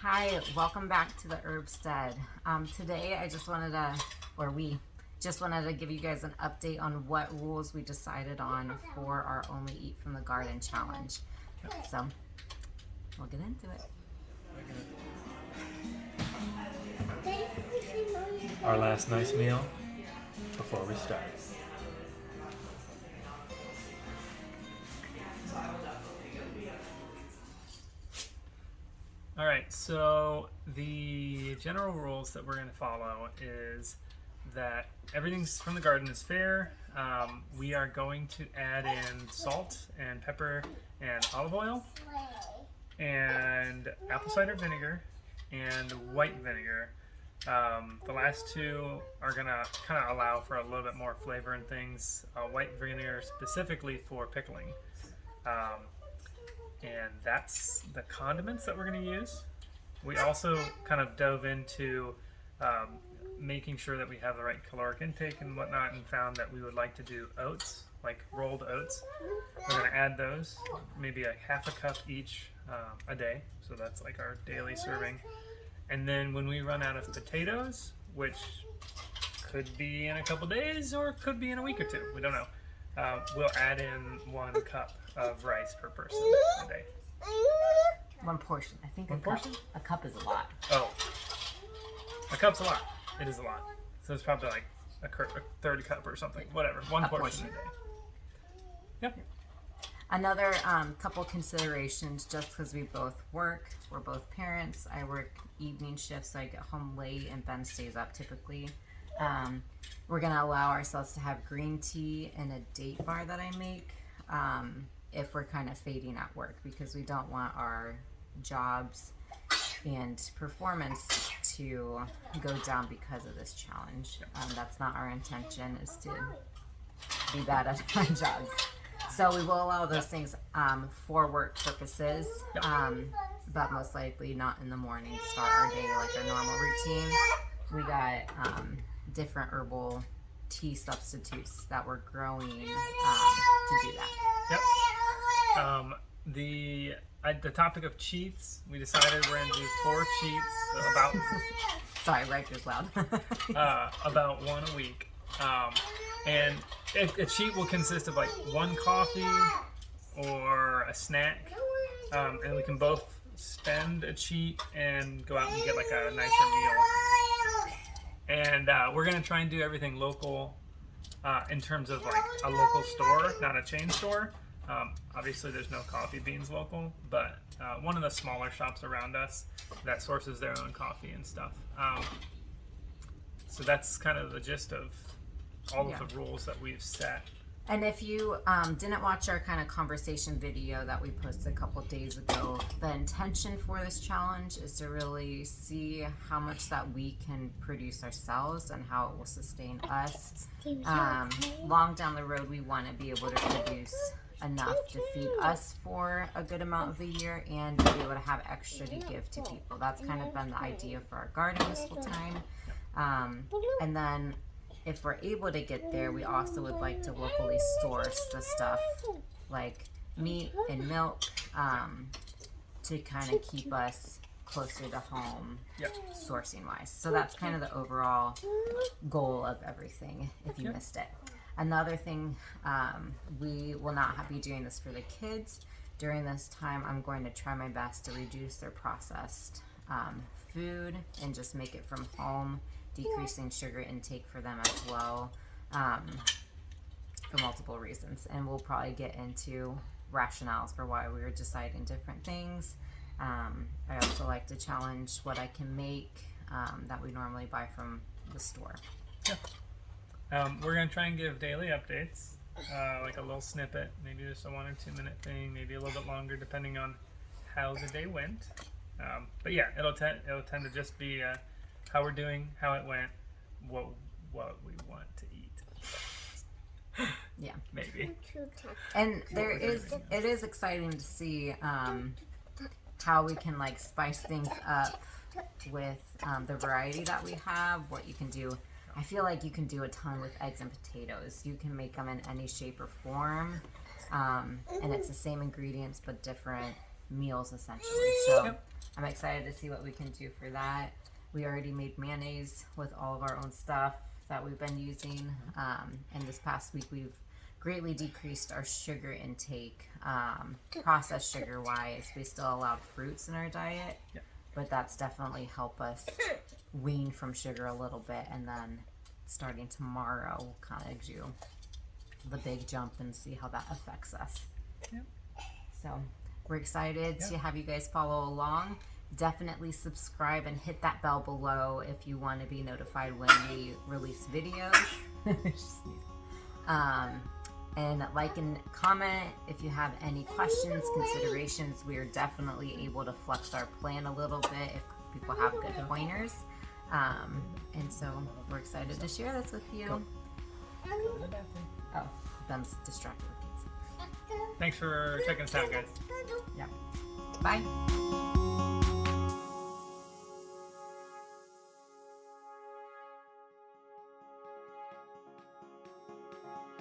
Hi, welcome back to the Herbstead. Today I just wanted to, or we just wanted to give you guys an update on what rules we decided on for our Only Eat from the Garden challenge. So, we'll get into it. Our last nice meal before we start. All right, so the general rules that we're going to follow is that everything's from the garden is fair. We are going to add in salt and pepper and olive oil and apple cider vinegar and white vinegar. The last two are going to kind of allow for a little bit more flavor and things. White vinegar specifically for pickling. And that's the condiments that we're going to use. We also kind of dove into making sure that we have the right caloric intake and whatnot, and found that we would like to do oats, like rolled oats. We're going to add those, maybe a half a cup each a day. So that's like our daily serving. And then when we run out of potatoes, which could be in a couple days or could be in a week or two, we don't know, we'll add in 1 cup of rice per person a day. One portion. I think One portion? A cup is a lot. Oh, a cup's a lot. It is a lot. So it's probably like a third cup or something. Whatever. One portion a day. Yep. Another couple considerations, just because we both work, we're both parents. I work evening shifts, so I get home late, and Ben stays up typically. We're going to allow ourselves to have green tea in a date bar that I make if we're kind of fading at work, because we don't want our jobs and performance to go down because of this challenge. That's not our intention, is to be bad at our jobs. So we will allow those things for work purposes, but most likely not in the morning to start our day like our normal routine. We got different herbal tea substitutes that we're growing to do that. Yep. The topic of cheats, we decided we're going to do 4 cheats, about Sorry, Riker's loud. about 1 a week. And a cheat will consist of like 1 coffee or a snack, and we can both spend a cheat and go out and get like a nicer meal. And we're gonna try and do everything local, in terms of like a local store, not a chain store. Obviously, there's no coffee beans local, but one of the smaller shops around us that sources their own coffee and stuff. So that's kind of the gist of all of the rules that we've set. And if you didn't watch our kind of conversation video that we posted a couple days ago, the intention for this challenge is to really see how much that we can produce ourselves and how it will sustain us. Long down the road, we want to be able to produce enough to feed us for a good amount of the year and to be able to have extra to give to people. That's kind of been the idea for our garden this whole time. And then if we're able to get there, we also would like to locally source the stuff like meat and milk to kind of keep us closer to home, sourcing wise. So that's kind of the overall goal of everything, if you missed it. Another thing, we will not be doing this for the kids. During this time, I'm going to try my best to reduce their processed food and just make it from home, decreasing sugar intake for them as well, for multiple reasons. And we'll probably get into rationales for why we were deciding different things. I also like to challenge what I can make that we normally buy from the store. Yeah. We're going to try and give daily updates, like a little snippet, maybe just a 1 or 2 minute thing, maybe a little bit longer depending on how the day went. But yeah, it'll tend to just be how we're doing, how it went, what we want to eat. Yeah, maybe. And it is exciting to see how we can like spice things up with the variety that we have. What you can do, I feel like you can do a ton with eggs and potatoes. You can make them in any shape or form, and it's the same ingredients but different meals essentially. So Yep. I'm excited to see what we can do for that. We already made mayonnaise with all of our own stuff that we've been using. And this past week we've greatly decreased our sugar intake, processed sugar wise. We still allowed fruits in our diet, Yep. but that's definitely helped us wean from sugar a little bit. And then starting tomorrow, we'll kind of do the big jump and see how that affects us. Yep. So we're excited to have you guys follow along. Definitely subscribe and hit that bell below if you want to be notified when we release videos. And like and comment if you have any questions, considerations. We are definitely able to flex our plan a little bit if people have good pointers. And so we're excited to share this with you. Oh, Ben's distracted with things. Thanks for checking us out, guys. Yeah. Bye.